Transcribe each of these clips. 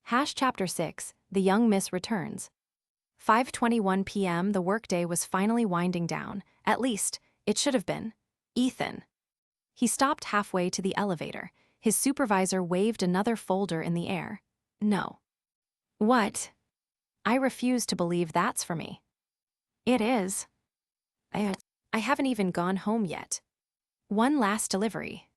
Chapter 6, The Young Miss Returns. 5:21 p.m. The workday was finally winding down. At least, it should have been. Ethan. He stopped halfway to the elevator. His supervisor waved another folder in the air. No. What? I refuse to believe that's for me. It is. I haven't even gone home yet. One last delivery.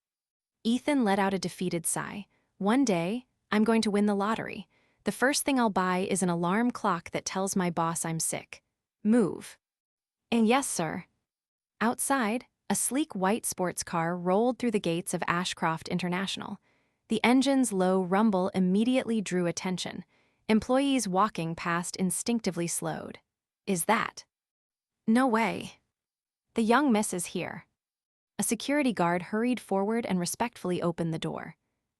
Ethan let out a defeated sigh. One day, I'm going to win the lottery. The first thing I'll buy is an alarm clock that tells my boss I'm sick. Move. And yes, sir. Outside, a sleek white sports car rolled through the gates of Ashcroft International. The engine's low rumble immediately drew attention. Employees walking past instinctively slowed. Is that? No way. The young miss is here. A security guard hurried forward and respectfully opened the door.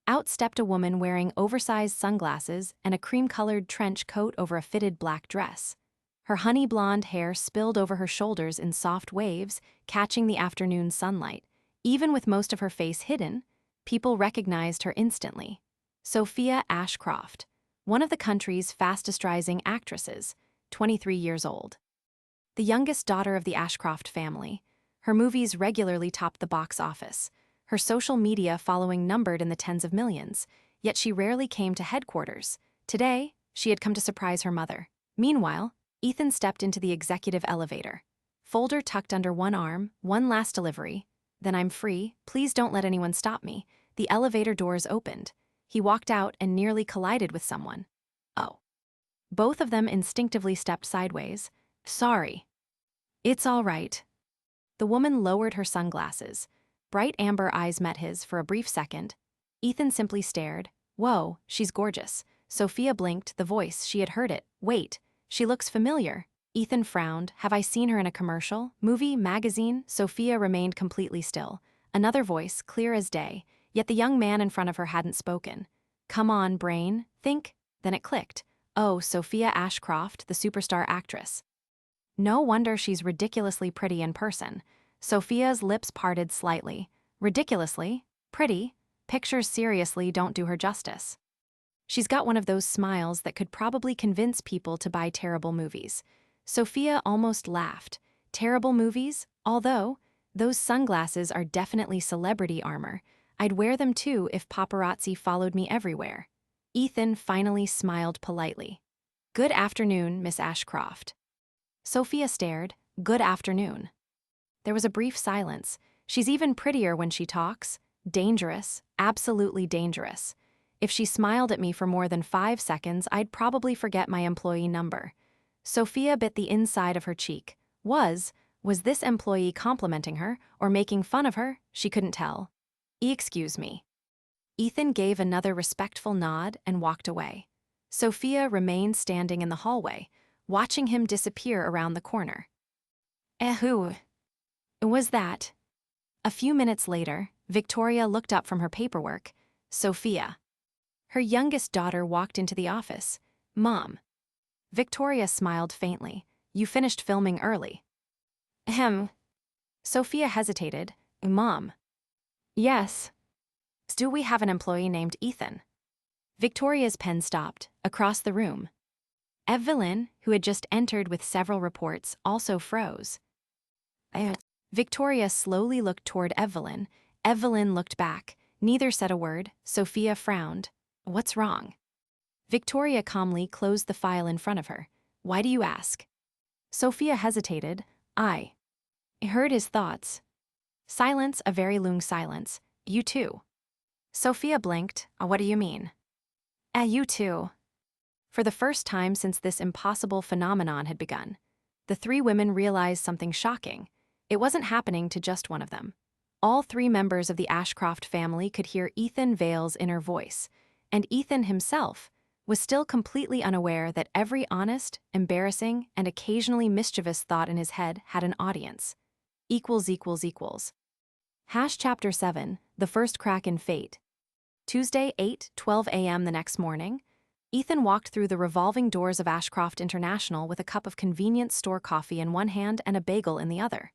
Out stepped a woman wearing oversized sunglasses and a cream-colored trench coat over a fitted black dress. Her honey blonde hair spilled over her shoulders in soft waves, catching the afternoon sunlight. Even with most of her face hidden, people recognized her instantly. Sophia Ashcroft, one of the country's fastest-rising actresses, 23 years old. The youngest daughter of the Ashcroft family, her movies regularly topped the box office, her social media following numbered in the tens of millions, yet she rarely came to headquarters. Today, she had come to surprise her mother. Meanwhile, Ethan stepped into the executive elevator. Folder tucked under one arm, one last delivery. Then I'm free, please don't let anyone stop me. The elevator doors opened. He walked out and nearly collided with someone. Oh. Both of them instinctively stepped sideways. Sorry. It's all right. The woman lowered her sunglasses. Bright amber eyes met his for a brief second. Ethan simply stared. Whoa, she's gorgeous. Sophia blinked, the voice, she had heard it. Wait, she looks familiar. Ethan frowned. Have I seen her in a commercial, movie, magazine? Sophia remained completely still. Another voice, clear as day, yet the young man in front of her hadn't spoken. Come on, brain, think. Then it clicked. Oh, Sophia Ashcroft, the superstar actress. No wonder she's ridiculously pretty in person. Sophia's lips parted slightly. Ridiculously? Pretty? Pictures seriously don't do her justice. She's got one of those smiles that could probably convince people to buy terrible movies. Sophia almost laughed. Terrible movies? Although, those sunglasses are definitely celebrity armor. I'd wear them too if paparazzi followed me everywhere. Ethan finally smiled politely. Good afternoon, Miss Ashcroft. Sophia stared. Good afternoon. There was a brief silence. She's even prettier when she talks. Dangerous, absolutely dangerous. If she smiled at me for more than 5 seconds, I'd probably forget my employee number. Sophia bit the inside of her cheek. Was this employee complimenting her or making fun of her? She couldn't tell. Excuse me. Ethan gave another respectful nod and walked away. Sophia remained standing in the hallway, watching him disappear around the corner. Who was that? A few minutes later, Victoria looked up from her paperwork. Sophia. Her youngest daughter walked into the office. Mom. Victoria smiled faintly. You finished filming early. Ahem. Sophia hesitated. Mom. Yes. Do we have an employee named Ethan? Victoria's pen stopped, across the room. Evelyn, who had just entered with several reports, also froze. Victoria slowly looked toward Evelyn. Evelyn looked back. Neither said a word. Sophia frowned. What's wrong? Victoria calmly closed the file in front of her. Why do you ask? Sophia hesitated. I heard his thoughts. Silence, a very long silence. You too. Sophia blinked. What do you mean? You too. For the first time since this impossible phenomenon had begun, the three women realized something shocking. It wasn't happening to just one of them. All three members of the Ashcroft family could hear Ethan Vale's inner voice, and Ethan himself was still completely unaware that every honest, embarrassing, and occasionally mischievous thought in his head had an audience. Chapter 7, The First Crack in Fate. Tuesday, 8:12 a.m. the next morning, Ethan walked through the revolving doors of Ashcroft International with a cup of convenience store coffee in one hand and a bagel in the other.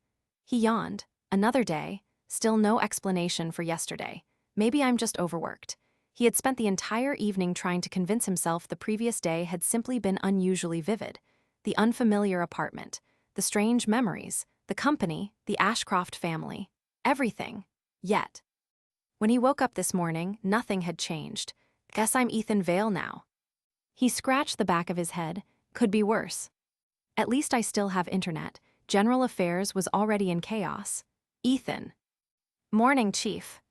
He yawned. Another day, still no explanation for yesterday. Maybe I'm just overworked. He had spent the entire evening trying to convince himself the previous day had simply been unusually vivid. The unfamiliar apartment, the strange memories, the company, the Ashcroft family, everything. Yet, when he woke up this morning, nothing had changed. Guess I'm Ethan Vale now. He scratched the back of his head. Could be worse. At least I still have internet. General affairs was already in chaos. Ethan. Morning, Chief.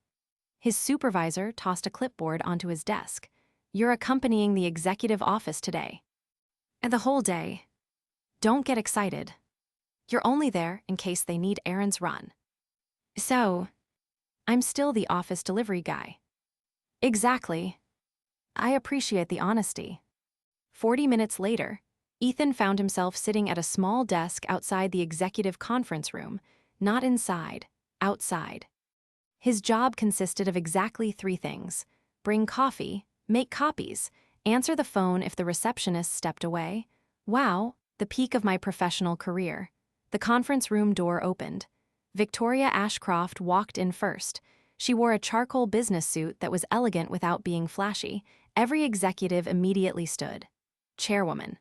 His supervisor tossed a clipboard onto his desk. You're accompanying the executive office today. And the whole day. Don't get excited. You're only there in case they need errands run. So, I'm still the office delivery guy. Exactly. I appreciate the honesty. 40 minutes later, Ethan found himself sitting at a small desk outside the executive conference room, not inside, outside. His job consisted of exactly 3 things: bring coffee, make copies, answer the phone if the receptionist stepped away. Wow, the peak of my professional career. The conference room door opened. Victoria Ashcroft walked in first. She wore a charcoal business suit that was elegant without being flashy. Every executive immediately stood. Chairwoman.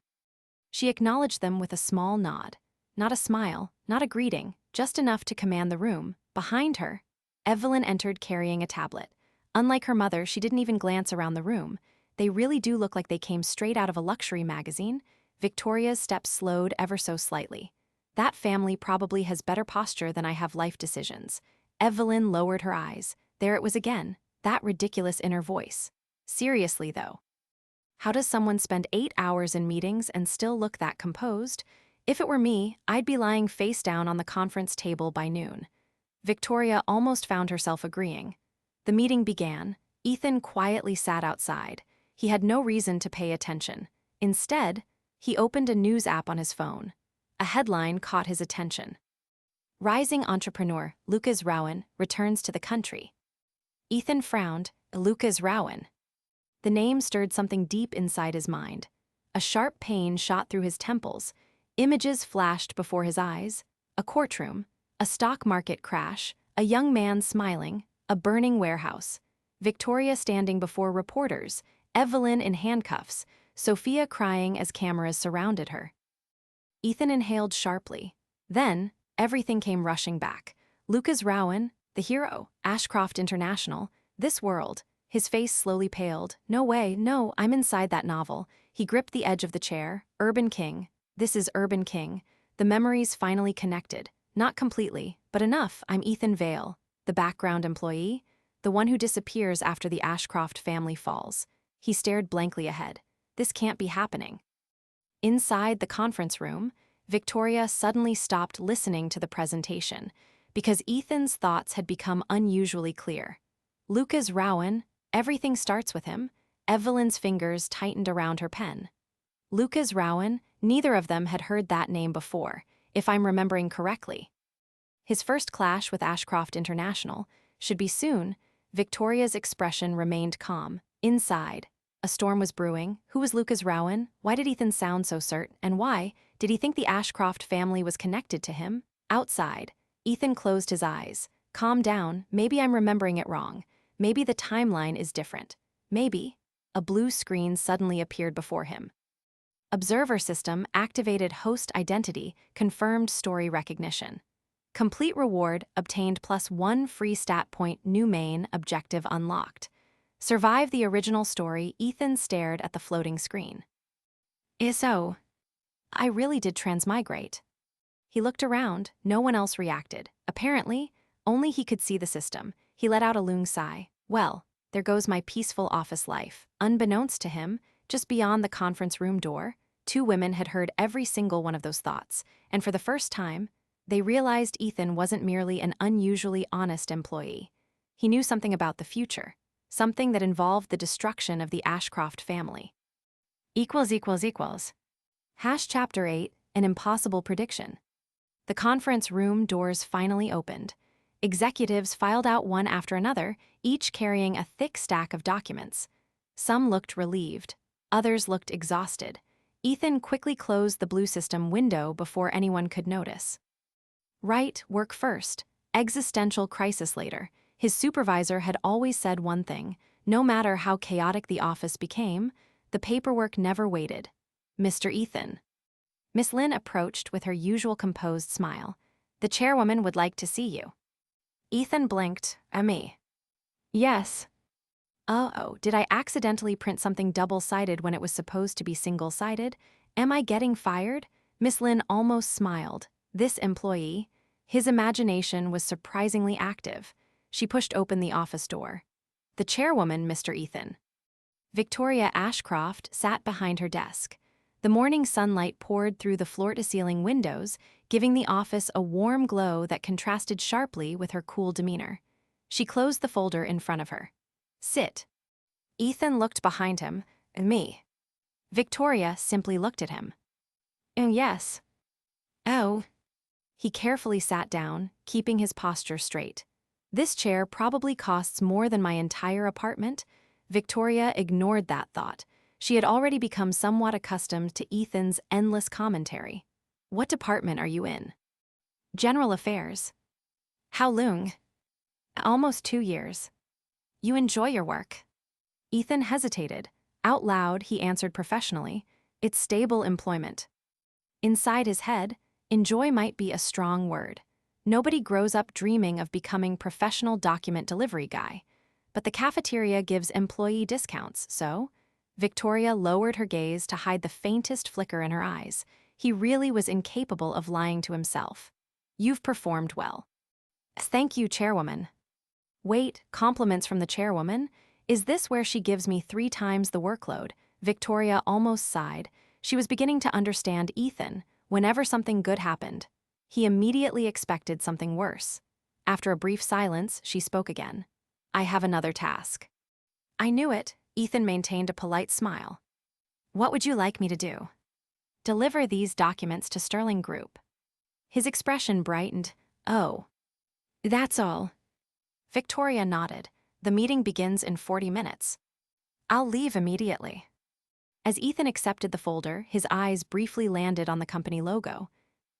She acknowledged them with a small nod. Not a smile, not a greeting, just enough to command the room. Behind her, Evelyn entered carrying a tablet. Unlike her mother, she didn't even glance around the room. They really do look like they came straight out of a luxury magazine. Victoria's steps slowed ever so slightly. That family probably has better posture than I have life decisions. Evelyn lowered her eyes. There it was again, that ridiculous inner voice. Seriously, though. How does someone spend 8 hours in meetings and still look that composed? If it were me, I'd be lying face down on the conference table by noon. Victoria almost found herself agreeing. The meeting began. Ethan quietly sat outside. He had no reason to pay attention. Instead, he opened a news app on his phone. A headline caught his attention. Rising entrepreneur Lucas Rowan returns to the country. Ethan frowned. Lucas Rowan. The name stirred something deep inside his mind. A sharp pain shot through his temples. Images flashed before his eyes. A courtroom. A stock market crash. A young man smiling. A burning warehouse. Victoria standing before reporters. Evelyn in handcuffs. Sophia crying as cameras surrounded her. Ethan inhaled sharply. Then, everything came rushing back. Lucas Rowan, the hero, Ashcroft International, this world. His face slowly paled. No way, no, I'm inside that novel. He gripped the edge of the chair. Urban King. This is Urban King. The memories finally connected. Not completely, but enough. I'm Ethan Vale, the background employee, the one who disappears after the Ashcroft family falls. He stared blankly ahead. This can't be happening. Inside the conference room, Victoria suddenly stopped listening to the presentation because Ethan's thoughts had become unusually clear. Lucas Rowan, everything starts with him. Evelyn's fingers tightened around her pen. Lucas Rowan, neither of them had heard that name before, if I'm remembering correctly. His first clash with Ashcroft International should be soon. Victoria's expression remained calm. Inside, a storm was brewing. Who was Lucas Rowan? Why did Ethan sound so certain? And why did he think the Ashcroft family was connected to him? Outside, Ethan closed his eyes. Calm down, maybe I'm remembering it wrong. Maybe the timeline is different. Maybe. A blue screen suddenly appeared before him. Observer system activated, host identity, confirmed story recognition. Complete reward obtained +1 free stat point. New main objective unlocked. Survive the original story. Ethan stared at the floating screen. So, I really did transmigrate. He looked around. No one else reacted. Apparently, only he could see the system. He let out a long sigh. Well, there goes my peaceful office life. Unbeknownst to him, just beyond the conference room door, 2 women had heard every single one of those thoughts, and for the first time, they realized Ethan wasn't merely an unusually honest employee. He knew something about the future, something that involved the destruction of the Ashcroft family. Chapter 8, An Impossible Prediction. The conference room doors finally opened. Executives filed out one after another, each carrying a thick stack of documents. Some looked relieved, others looked exhausted. Ethan quickly closed the blue system window before anyone could notice. Right, work first, existential crisis later. His supervisor had always said one thing: No matter how chaotic the office became, the paperwork never waited. Mr. Ethan. Miss Lynn approached with her usual composed smile. The chairwoman would like to see you. Ethan blinked. Me. Yes. Oh, did I accidentally print something double-sided when it was supposed to be single-sided? Am I getting fired? Miss Lynn almost smiled. This employee, his imagination was surprisingly active. She pushed open the office door. The chairwoman, Mr. Ethan. Victoria Ashcroft sat behind her desk. The morning sunlight poured through the floor-to-ceiling windows, giving the office a warm glow that contrasted sharply with her cool demeanor. She closed the folder in front of her. Sit. Ethan looked behind him. Me. Victoria simply looked at him. Yes. Oh. He carefully sat down, keeping his posture straight. This chair probably costs more than my entire apartment. Victoria ignored that thought. She had already become somewhat accustomed to Ethan's endless commentary. What department are you in? General Affairs. How long? Almost 2 years. You enjoy your work? Ethan hesitated. Out loud, he answered professionally, it's stable employment. Inside his head, enjoy might be a strong word. Nobody grows up dreaming of becoming professional document delivery guy. But the cafeteria gives employee discounts, so? Victoria lowered her gaze to hide the faintest flicker in her eyes. He really was incapable of lying to himself. You've performed well. Thank you, chairwoman. Wait, compliments from the chairwoman? Is this where she gives me 3 times the workload? Victoria almost sighed. She was beginning to understand Ethan. Whenever something good happened, he immediately expected something worse. After a brief silence, she spoke again. I have another task. I knew it. Ethan maintained a polite smile. What would you like me to do? Deliver these documents to Sterling Group. His expression brightened. Oh. That's all. Victoria nodded. The meeting begins in 40 minutes. I'll leave immediately. As Ethan accepted the folder, his eyes briefly landed on the company logo.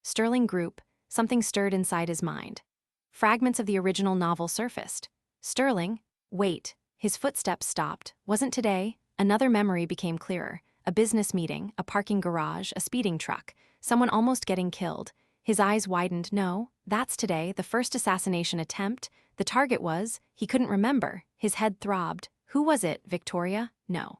Sterling Group, something stirred inside his mind. Fragments of the original novel surfaced. Sterling, wait. His footsteps stopped. Wasn't today? Another memory became clearer. A business meeting, a parking garage, a speeding truck, someone almost getting killed. His eyes widened. No, that's today, the first assassination attempt. The target was, he couldn't remember. His head throbbed. Who was it, Victoria? No.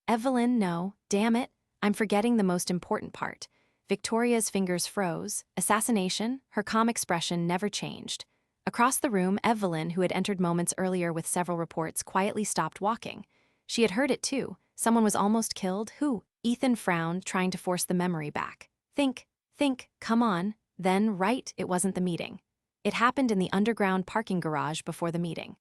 Evelyn, no. Damn it. I'm forgetting the most important part. Victoria's fingers froze. Assassination, her calm expression never changed. Across the room, Evelyn, who had entered moments earlier with several reports, quietly stopped walking. She had heard it too. Someone was almost killed. Who? Ethan frowned, trying to force the memory back. Think, come on. Then, right, it wasn't the meeting. It happened in the underground parking garage before the meeting.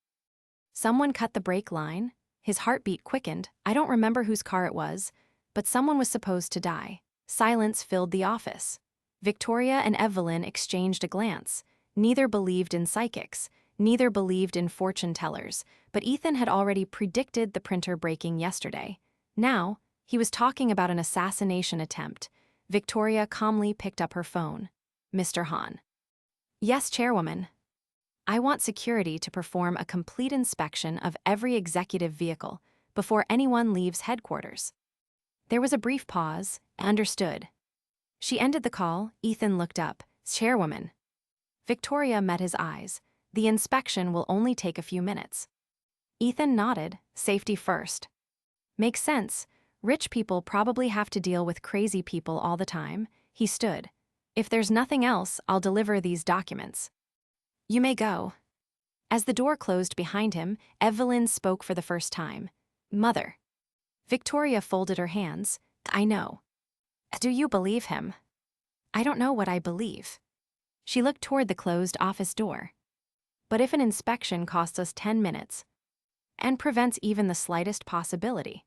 Someone cut the brake line. His heartbeat quickened. I don't remember whose car it was, but someone was supposed to die. Silence filled the office. Victoria and Evelyn exchanged a glance. Neither believed in psychics. Neither believed in fortune tellers. But Ethan had already predicted the printer breaking yesterday. Now, he was talking about an assassination attempt. Victoria calmly picked up her phone. Mr. Hahn. Yes, chairwoman. I want security to perform a complete inspection of every executive vehicle before anyone leaves headquarters. There was a brief pause. Understood. She ended the call. Ethan looked up. Chairwoman. Victoria met his eyes. The inspection will only take a few minutes. Ethan nodded. Safety first. Makes sense. Rich people probably have to deal with crazy people all the time. He stood. If there's nothing else, I'll deliver these documents. You may go. As the door closed behind him, Evelyn spoke for the first time. Mother. Victoria folded her hands. I know. Do you believe him? I don't know what I believe. She looked toward the closed office door. But if an inspection costs us 10 minutes and prevents even the slightest possibility.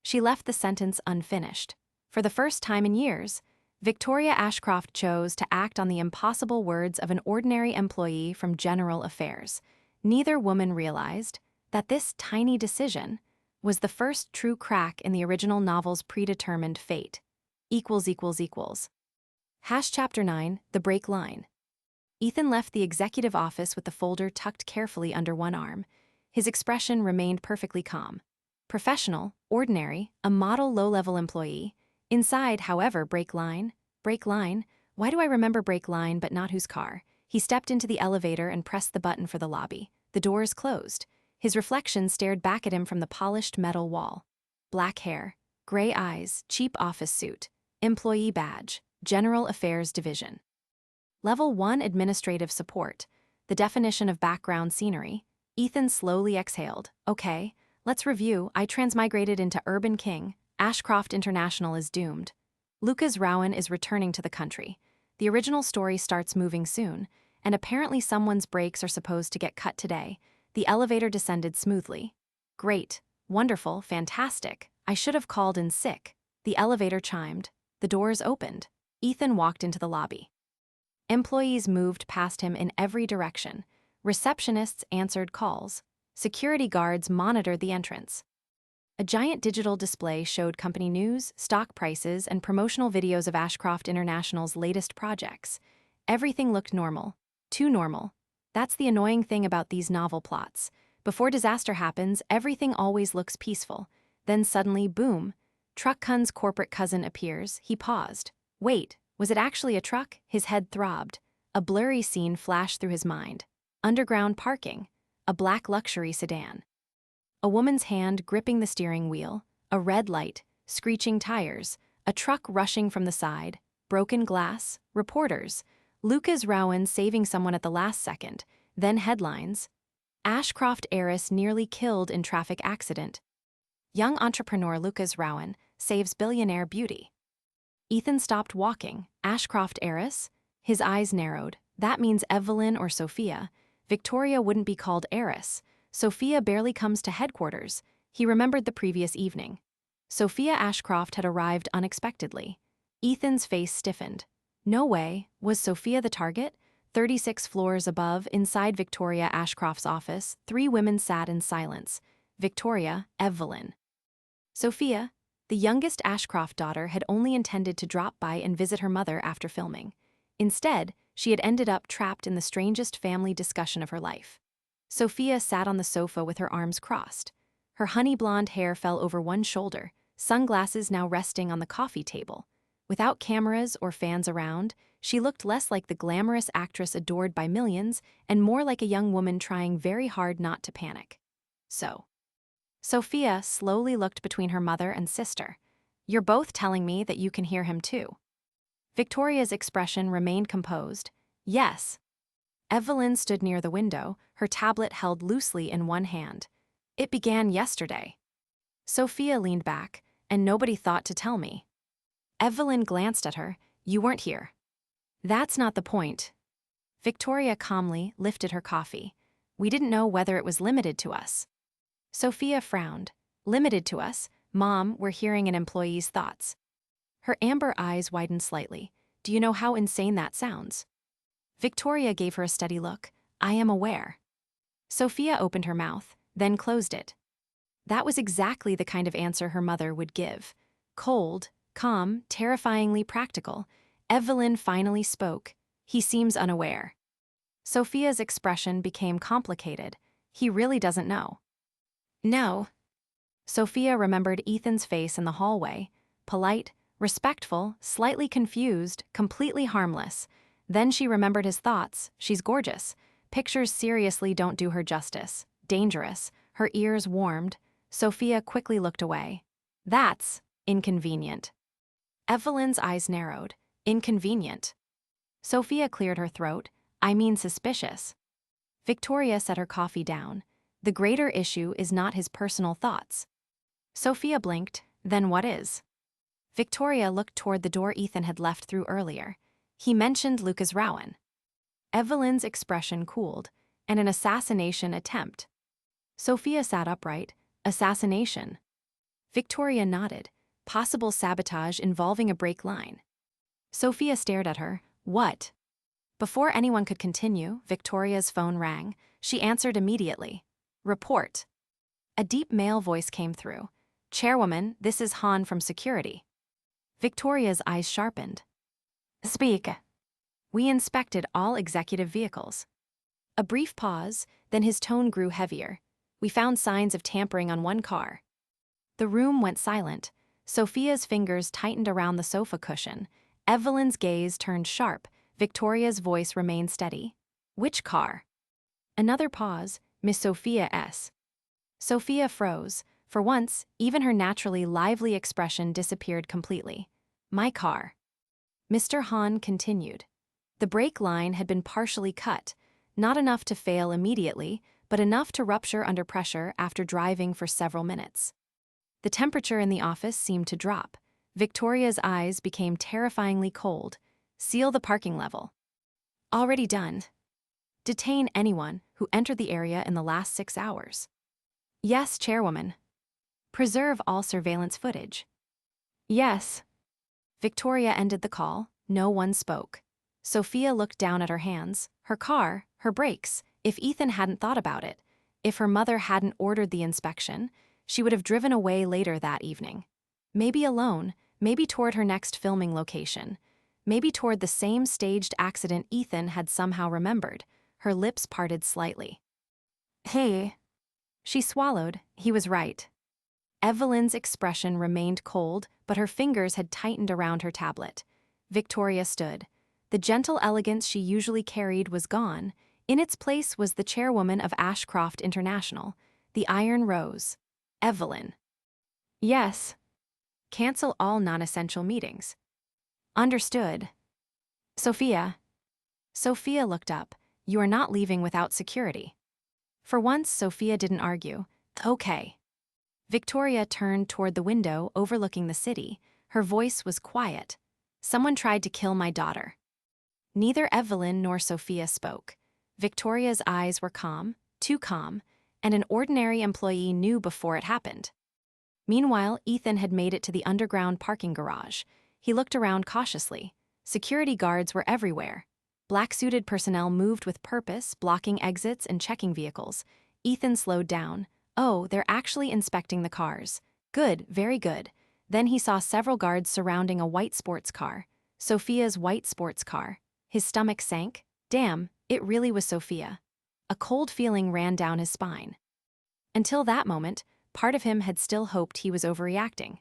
She left the sentence unfinished. For the first time in years, Victoria Ashcroft chose to act on the impossible words of an ordinary employee from General Affairs. Neither woman realized that this tiny decision was the first true crack in the original novel's predetermined fate. Chapter 9, The Break Line. Ethan left the executive office with the folder tucked carefully under one arm. His expression remained perfectly calm. Professional, ordinary, a model low-level employee. Inside, however, brake line. Why do I remember brake line but not whose car? He stepped into the elevator and pressed the button for the lobby. The doors closed. His reflection stared back at him from the polished metal wall. Black hair, gray eyes, cheap office suit, employee badge, General Affairs Division. Level 1 Administrative Support. The definition of background scenery. Ethan slowly exhaled. Okay, let's review. I transmigrated into Urban King. Ashcroft International is doomed. Lucas Rowan is returning to the country. The original story starts moving soon, and apparently someone's brakes are supposed to get cut today. The elevator descended smoothly. Great, wonderful, fantastic. I should have called in sick. The elevator chimed. The doors opened. Ethan walked into the lobby. Employees moved past him in every direction. Receptionists answered calls. Security guards monitored the entrance. A giant digital display showed company news, stock prices, and promotional videos of Ashcroft International's latest projects. Everything looked normal. Too normal. That's the annoying thing about these novel plots. Before disaster happens, everything always looks peaceful. Then suddenly, boom. Truck Kun's corporate cousin appears. He paused. Wait, was it actually a truck? His head throbbed. A blurry scene flashed through his mind. Underground parking. A black luxury sedan. A woman's hand gripping the steering wheel, a red light, screeching tires, a truck rushing from the side, broken glass, reporters, Lucas Rowan saving someone at the last second, then headlines. Ashcroft heiress nearly killed in traffic accident. Young entrepreneur Lucas Rowan saves billionaire beauty. Ethan stopped walking. Ashcroft heiress? His eyes narrowed. That means Evelyn or Sophia. Victoria wouldn't be called heiress. Sophia barely comes to headquarters. He remembered the previous evening. Sophia Ashcroft had arrived unexpectedly. Ethan's face stiffened. No way. Was Sophia the target? 36 floors above, inside Victoria Ashcroft's office, 3 women sat in silence. Victoria, Evelyn. Sophia, the youngest Ashcroft daughter, had only intended to drop by and visit her mother after filming. Instead, she had ended up trapped in the strangest family discussion of her life. Sophia sat on the sofa with her arms crossed. Her honey blonde hair fell over one shoulder, sunglasses now resting on the coffee table. Without cameras or fans around, she looked less like the glamorous actress adored by millions and more like a young woman trying very hard not to panic. Sophia slowly looked between her mother and sister. You're both telling me that you can hear him too. Victoria's expression remained composed. Yes. Evelyn stood near the window, her tablet held loosely in one hand. It began yesterday. Sophia leaned back, and nobody thought to tell me. Evelyn glanced at her. You weren't here. That's not the point. Victoria calmly lifted her coffee. We didn't know whether it was limited to us. Sophia frowned. Limited to us? Mom, we're hearing an employee's thoughts. Her amber eyes widened slightly. Do you know how insane that sounds? Victoria gave her a steady look. I am aware. Sophia opened her mouth, then closed it. That was exactly the kind of answer her mother would give. Cold, calm, terrifyingly practical. Evelyn finally spoke. He seems unaware. Sophia's expression became complicated. He really doesn't know. No. Sophia remembered Ethan's face in the hallway. Polite, respectful, slightly confused, completely harmless. Then she remembered his thoughts. She's gorgeous. Pictures seriously don't do her justice. Dangerous. Her ears warmed. Sophia quickly looked away. That's inconvenient. Evelyn's eyes narrowed. Inconvenient. Sophia cleared her throat. I mean suspicious. Victoria set her coffee down. The greater issue is not his personal thoughts. Sophia blinked. Then what is? Victoria looked toward the door Ethan had left through earlier. He mentioned Lucas Rowan. Evelyn's expression cooled. And an assassination attempt. Sophia sat upright. Assassination. Victoria nodded. Possible sabotage involving a brake line. Sophia stared at her. What? Before anyone could continue, Victoria's phone rang. She answered immediately. Report. A deep male voice came through. Chairwoman, this is Han from security. Victoria's eyes sharpened. Speak. We inspected all executive vehicles. A brief pause, then his tone grew heavier. We found signs of tampering on one car. The room went silent. Sophia's fingers tightened around the sofa cushion. Evelyn's gaze turned sharp. Victoria's voice remained steady. Which car? Another pause. Miss Sophia S. Sophia froze. For once, even her naturally lively expression disappeared completely. My car. Mr. Hahn continued. The brake line had been partially cut, not enough to fail immediately, but enough to rupture under pressure after driving for several minutes. The temperature in the office seemed to drop. Victoria's eyes became terrifyingly cold. Seal the parking level. Already done. Detain anyone who entered the area in the last 6 hours. Yes, Chairwoman. Preserve all surveillance footage. Yes. Victoria ended the call. No one spoke. Sophia looked down at her hands, her car, her brakes. If Ethan hadn't thought about it, if her mother hadn't ordered the inspection, she would have driven away later that evening. Maybe alone, maybe toward her next filming location, maybe toward the same staged accident Ethan had somehow remembered. Her lips parted slightly. Hey. She swallowed. He was right. Evelyn's expression remained cold, but her fingers had tightened around her tablet. Victoria stood. The gentle elegance she usually carried was gone. In its place was the chairwoman of Ashcroft International. The iron rose. Evelyn. Yes. Cancel all non-essential meetings. Understood. Sophia. Sophia looked up. You are not leaving without security. For once, Sophia didn't argue. Okay. Victoria turned toward the window overlooking the city. Her voice was quiet. Someone tried to kill my daughter. Neither Evelyn nor Sophia spoke. Victoria's eyes were calm, too calm, and an ordinary employee knew before it happened. Meanwhile, Ethan had made it to the underground parking garage. He looked around cautiously. Security guards were everywhere. Black-suited personnel moved with purpose, blocking exits and checking vehicles. Ethan slowed down. Oh, they're actually inspecting the cars. Good, very good. Then he saw several guards surrounding a white sports car. Sophia's white sports car. His stomach sank. Damn, it really was Sophia. A cold feeling ran down his spine. Until that moment, part of him had still hoped he was overreacting.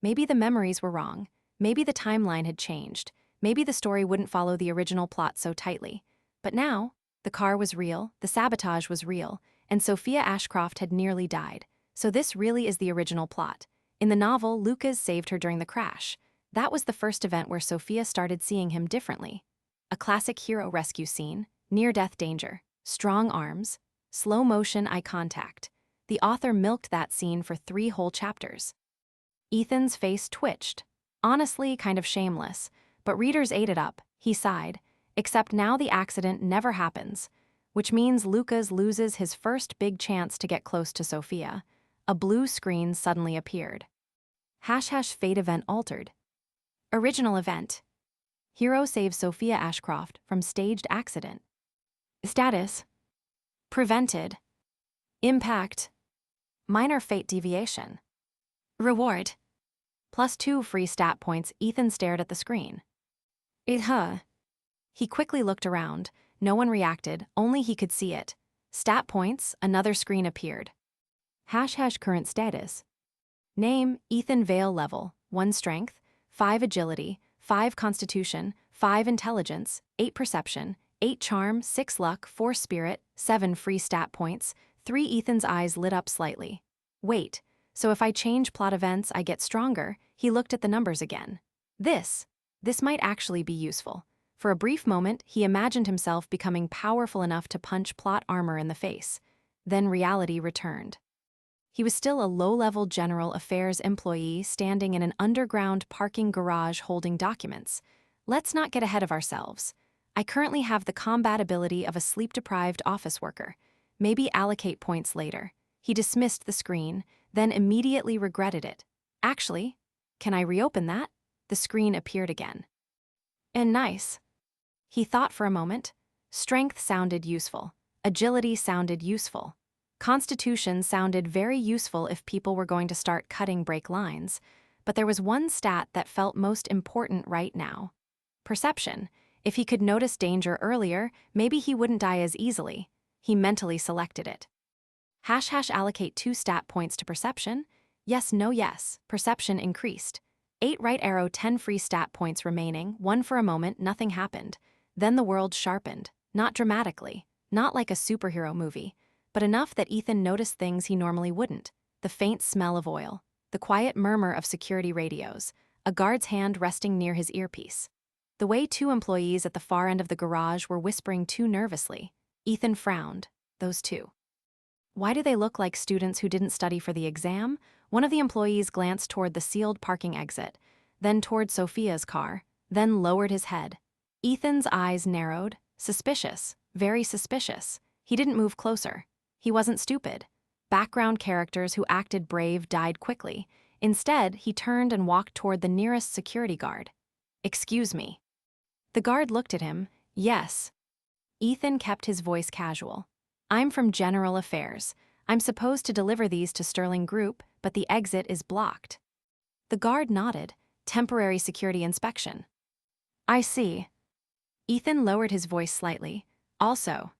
Maybe the memories were wrong. Maybe the timeline had changed. Maybe the story wouldn't follow the original plot so tightly. But now, the car was real, the sabotage was real, and Sophia Ashcroft had nearly died. So this really is the original plot. In the novel, Lucas saved her during the crash. That was the first event where Sophia started seeing him differently. A classic hero rescue scene, near-death danger, strong arms, slow-motion eye contact. The author milked that scene for 3 whole chapters. Ethan's face twitched. Honestly, kind of shameless. But readers ate it up. He sighed. Except now the accident never happens. Which means Lucas loses his first big chance to get close to Sophia. A blue screen suddenly appeared. # fate event altered. Original event. Hero saves Sophia Ashcroft from staged accident. Status. Prevented. Impact. Minor fate deviation. Reward. +2 free stat points. Ethan stared at the screen. He quickly looked around. No one reacted, only he could see it. Stat points, another screen appeared. # current status. Name, Ethan Vale level, 1 strength, 5 agility, 5 constitution, 5 intelligence, 8 perception, 8 charm, 6 luck, 4 spirit, 7 free stat points, 3 Ethan's eyes lit up slightly. Wait, so if I change plot events I get stronger? He looked at the numbers again. This might actually be useful. For a brief moment, he imagined himself becoming powerful enough to punch plot armor in the face. Then reality returned. He was still a low-level general affairs employee standing in an underground parking garage holding documents. Let's not get ahead of ourselves. I currently have the combat ability of a sleep-deprived office worker. Maybe allocate points later. He dismissed the screen, then immediately regretted it. Actually, can I reopen that? The screen appeared again. And nice. He thought for a moment. Strength sounded useful. Agility sounded useful. Constitution sounded very useful if people were going to start cutting brake lines, but there was one stat that felt most important right now. Perception. If he could notice danger earlier, maybe he wouldn't die as easily. He mentally selected it. Allocate 2 stat points to perception. Yes, no, yes. Perception increased. 8 right arrow, 10 free stat points remaining, 1 for a moment, nothing happened. Then the world sharpened. Not dramatically, not like a superhero movie, but enough that Ethan noticed things he normally wouldn't. The faint smell of oil, the quiet murmur of security radios, a guard's hand resting near his earpiece. The way 2 employees at the far end of the garage were whispering too nervously. Ethan frowned. Those 2. Why do they look like students who didn't study for the exam? One of the employees glanced toward the sealed parking exit, then toward Sophia's car, then lowered his head. Ethan's eyes narrowed. Suspicious, very suspicious. He didn't move closer. He wasn't stupid. Background characters who acted brave died quickly. Instead, he turned and walked toward the nearest security guard. "Excuse me." The guard looked at him. "Yes." Ethan kept his voice casual. "I'm from General Affairs. I'm supposed to deliver these to Sterling Group, but the exit is blocked." The guard nodded. "Temporary security inspection." "I see." Ethan lowered his voice slightly. "Also,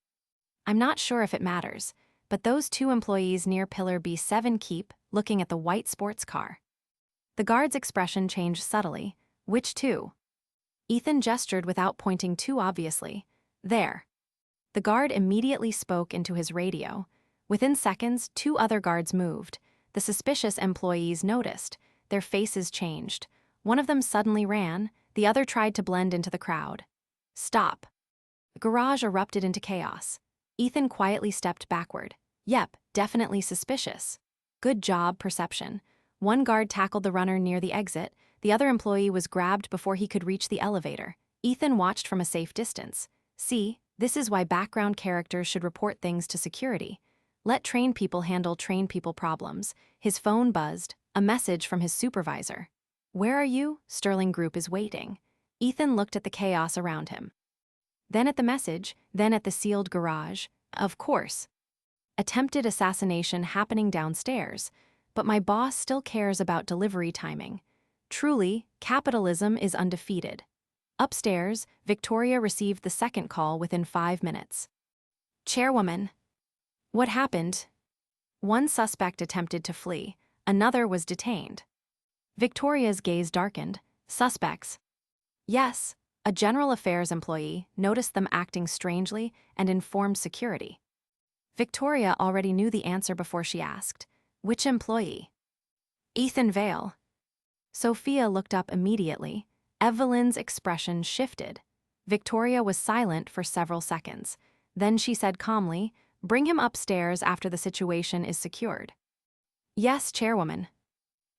I'm not sure if it matters, but those 2 employees near Pillar B7 keep looking at the white sports car." The guard's expression changed subtly. "Which 2?" Ethan gestured without pointing too obviously. "There." The guard immediately spoke into his radio. Within seconds, 2 other guards moved. The suspicious employees noticed. Their faces changed. One of them suddenly ran, the other tried to blend into the crowd. "Stop." The garage erupted into chaos. Ethan quietly stepped backward. "Yep, definitely suspicious." "Good job, perception." One guard tackled the runner near the exit. The other employee was grabbed before he could reach the elevator. Ethan watched from a safe distance. "See, this is why background characters should report things to security. Let trained people handle trained people problems." His phone buzzed, a message from his supervisor. "Where are you? Sterling Group is waiting." Ethan looked at the chaos around him. Then at the message, then at the sealed garage. Of course. Attempted assassination happening downstairs, but my boss still cares about delivery timing. Truly, capitalism is undefeated. Upstairs, Victoria received the second call within 5 minutes. "Chairwoman." "What happened?" One suspect attempted to flee, another was detained. Victoria's gaze darkened. "Suspects?" "Yes." A General Affairs employee noticed them acting strangely and informed security. Victoria already knew the answer before she asked. "Which employee?" "Ethan Vale." Sophia looked up immediately. Evelyn's expression shifted. Victoria was silent for several seconds. Then she said calmly, "Bring him upstairs after the situation is secured." "Yes, Chairwoman."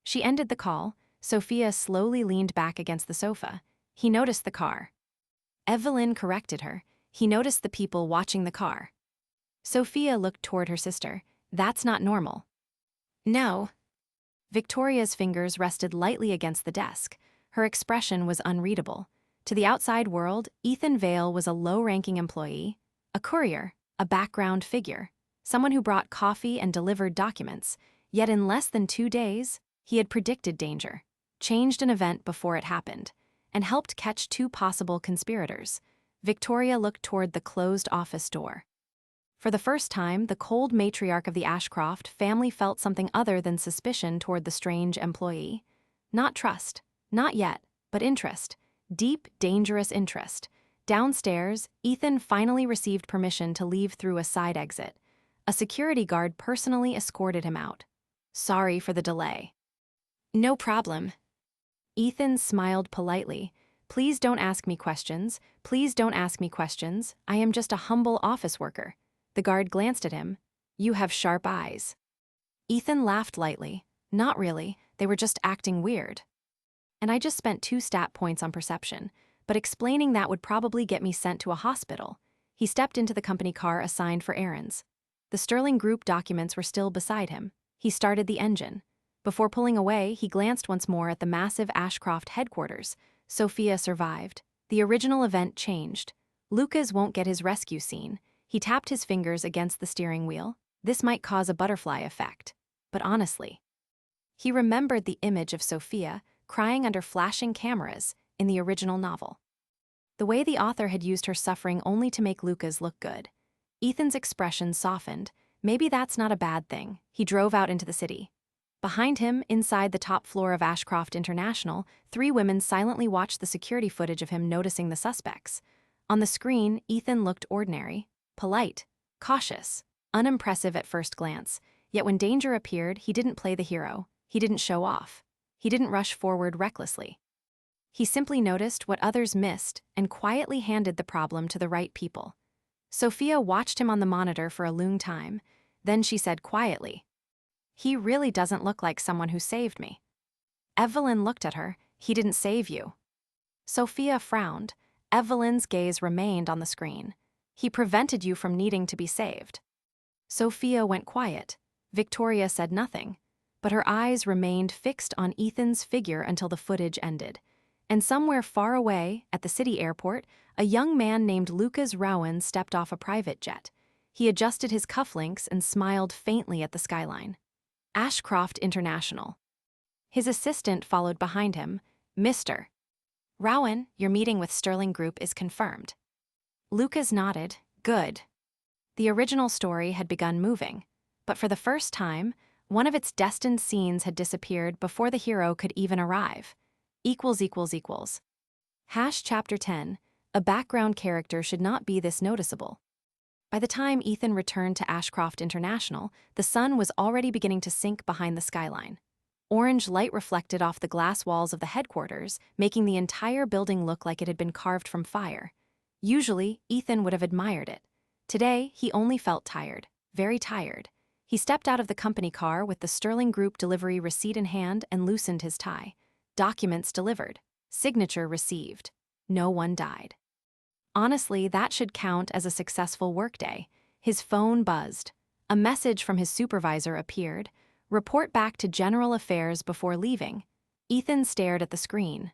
She ended the call. Sophia slowly leaned back against the sofa. He noticed the car. Evelyn corrected her. He noticed the people watching the car. Sophia looked toward her sister. "That's not normal." "No." Victoria's fingers rested lightly against the desk. Her expression was unreadable. To the outside world, Ethan Vale was a low-ranking employee, a courier, a background figure, someone who brought coffee and delivered documents. Yet in less than 2 days, he had predicted danger, changed an event before it happened, and helped catch 2 possible conspirators. Victoria looked toward the closed office door. For the first time, the cold matriarch of the Ashcroft family felt something other than suspicion toward the strange employee. Not trust, not yet, but interest. Deep, dangerous interest. Downstairs, Ethan finally received permission to leave through a side exit. A security guard personally escorted him out. "Sorry for the delay." "No problem." Ethan smiled politely. "Please don't ask me questions. Please don't ask me questions. I am just a humble office worker." The guard glanced at him. "You have sharp eyes." Ethan laughed lightly. "Not really, they were just acting weird. And I just spent 2 stat points on perception, but explaining that would probably get me sent to a hospital." He stepped into the company car assigned for errands. The Sterling Group documents were still beside him. He started the engine. Before pulling away, he glanced once more at the massive Ashcroft headquarters. Sophia survived. The original event changed. Lucas won't get his rescue scene. He tapped his fingers against the steering wheel. This might cause a butterfly effect. But honestly, he remembered the image of Sophia crying under flashing cameras in the original novel. The way the author had used her suffering only to make Lucas look good. Ethan's expression softened. Maybe that's not a bad thing. He drove out into the city. Behind him, inside the top floor of Ashcroft International, 3 women silently watched the security footage of him noticing the suspects. On the screen, Ethan looked ordinary, polite, cautious, unimpressive at first glance. Yet when danger appeared, he didn't play the hero. He didn't show off. He didn't rush forward recklessly. He simply noticed what others missed and quietly handed the problem to the right people. Sophia watched him on the monitor for a long time. Then she said quietly, "He really doesn't look like someone who saved me." Evelyn looked at her. "He didn't save you." Sophia frowned. Evelyn's gaze remained on the screen. "He prevented you from needing to be saved." Sophia went quiet. Victoria said nothing, but her eyes remained fixed on Ethan's figure until the footage ended. And somewhere far away, at the city airport, a young man named Lucas Rowan stepped off a private jet. He adjusted his cufflinks and smiled faintly at the skyline. Ashcroft International. His assistant followed behind him. "Mr. Rowan, your meeting with Sterling Group is confirmed." Lucas nodded. "Good." The original story had begun moving, but for the first time, one of its destined scenes had disappeared before the hero could even arrive. Chapter 10. A background character should not be this noticeable. By the time Ethan returned to Ashcroft International, the sun was already beginning to sink behind the skyline. Orange light reflected off the glass walls of the headquarters, making the entire building look like it had been carved from fire. Usually, Ethan would have admired it. Today, he only felt tired, very tired. He stepped out of the company car with the Sterling Group delivery receipt in hand and loosened his tie. Documents delivered. Signature received. No one died. Honestly, that should count as a successful workday. His phone buzzed. A message from his supervisor appeared. "Report back to General Affairs before leaving." Ethan stared at the screen.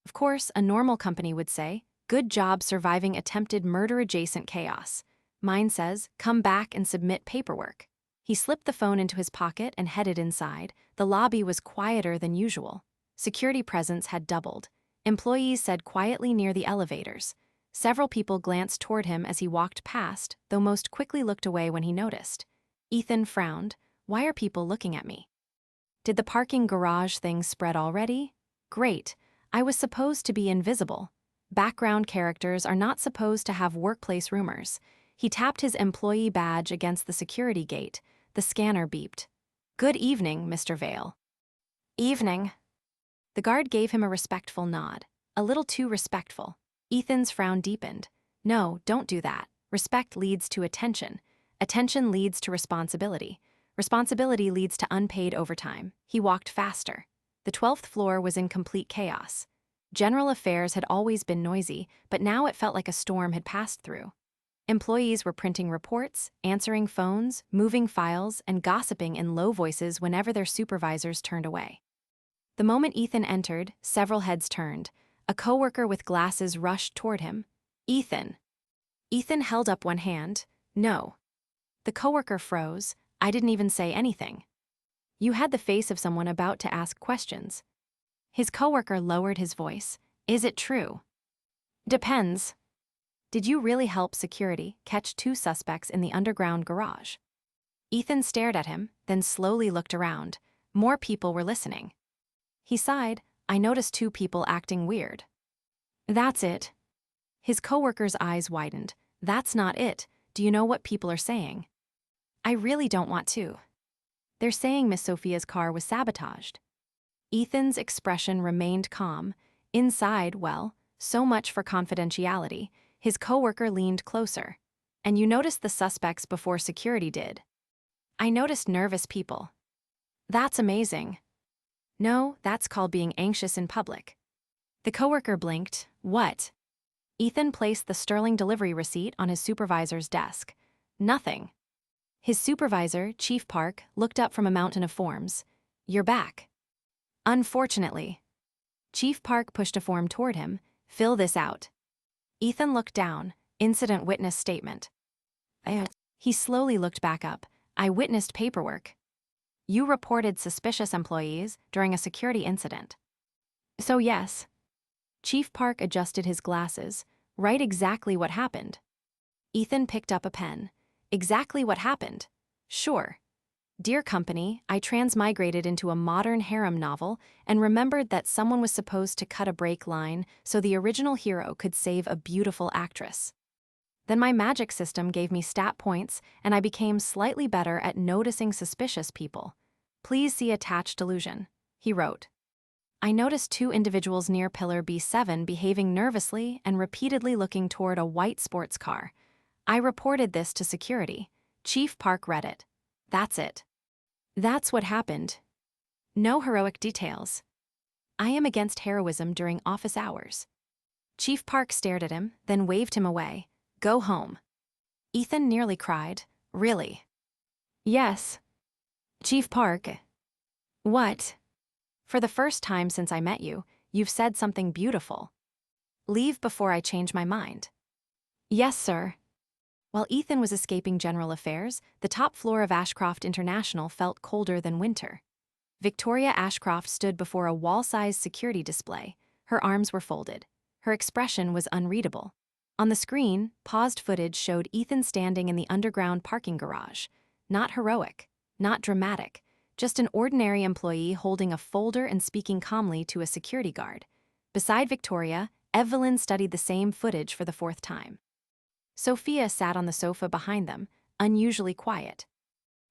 Of course, a normal company would say, "Good job surviving attempted murder-adjacent chaos." Mine says, "Come back and submit paperwork." He slipped the phone into his pocket and headed inside. The lobby was quieter than usual. Security presence had doubled. Employees said quietly near the elevators. Several people glanced toward him as he walked past, though most quickly looked away when he noticed. Ethan frowned. "Why are people looking at me?" Did the parking garage thing spread already? Great. I was supposed to be invisible. Background characters are not supposed to have workplace rumors. He tapped his employee badge against the security gate. The scanner beeped. "Good evening, Mr. Vale." "Evening." The guard gave him a respectful nod. A little too respectful. Ethan's frown deepened. "No, don't do that. Respect leads to attention. Attention leads to responsibility. Responsibility leads to unpaid overtime." He walked faster. The 12th floor was in complete chaos. General Affairs had always been noisy, but now it felt like a storm had passed through. Employees were printing reports, answering phones, moving files, and gossiping in low voices whenever their supervisors turned away. The moment Ethan entered, several heads turned. A coworker with glasses rushed toward him. "Ethan." Ethan held up one hand. "No." The coworker froze. "I didn't even say anything." "You had the face of someone about to ask questions." His coworker lowered his voice. "Is it true?" "Depends." "Did you really help security catch 2 suspects in the underground garage?" Ethan stared at him, then slowly looked around. More people were listening. He sighed. "I noticed 2 people acting weird." "That's it." His coworker's eyes widened. "That's not it. Do you know what people are saying?" "I really don't want to." "They're saying Miss Sophia's car was sabotaged." Ethan's expression remained calm. Inside, well, so much for confidentiality. His coworker leaned closer. "And you noticed the suspects before security did?" "I noticed nervous people." "That's amazing." "No, that's called being anxious in public." The coworker blinked. "What?" Ethan placed the Sterling delivery receipt on his supervisor's desk. "Nothing." His supervisor, Chief Park, looked up from a mountain of forms. "You're back." "Unfortunately." Chief Park pushed a form toward him. "Fill this out." Ethan looked down. Incident witness statement. He slowly looked back up. "I witnessed paperwork." "You reported suspicious employees during a security incident." "So yes." Chief Park adjusted his glasses. "Write exactly what happened." Ethan picked up a pen. "Exactly what happened." Sure. Dear company, I transmigrated into a modern harem novel and remembered that someone was supposed to cut a break line so the original hero could save a beautiful actress. Then my magic system gave me stat points and I became slightly better at noticing suspicious people. Please see attached illusion, he wrote. I noticed two individuals near pillar B7 behaving nervously and repeatedly looking toward a white sports car. I reported this to security. Chief Park read it. That's it. That's what happened. No heroic details. I am against heroism during office hours. Chief Park stared at him, then waved him away. Go home. Ethan nearly cried. Really? Yes. Chief Park. What? For the first time since I met you, you've said something beautiful. Leave before I change my mind. Yes, sir. While Ethan was escaping general affairs, the top floor of Ashcroft International felt colder than winter. Victoria Ashcroft stood before a wall-sized security display. Her arms were folded. Her expression was unreadable. On the screen, paused footage showed Ethan standing in the underground parking garage. Not heroic, not dramatic, just an ordinary employee holding a folder and speaking calmly to a security guard. Beside Victoria, Evelyn studied the same footage for the fourth time. Sophia sat on the sofa behind them, unusually quiet.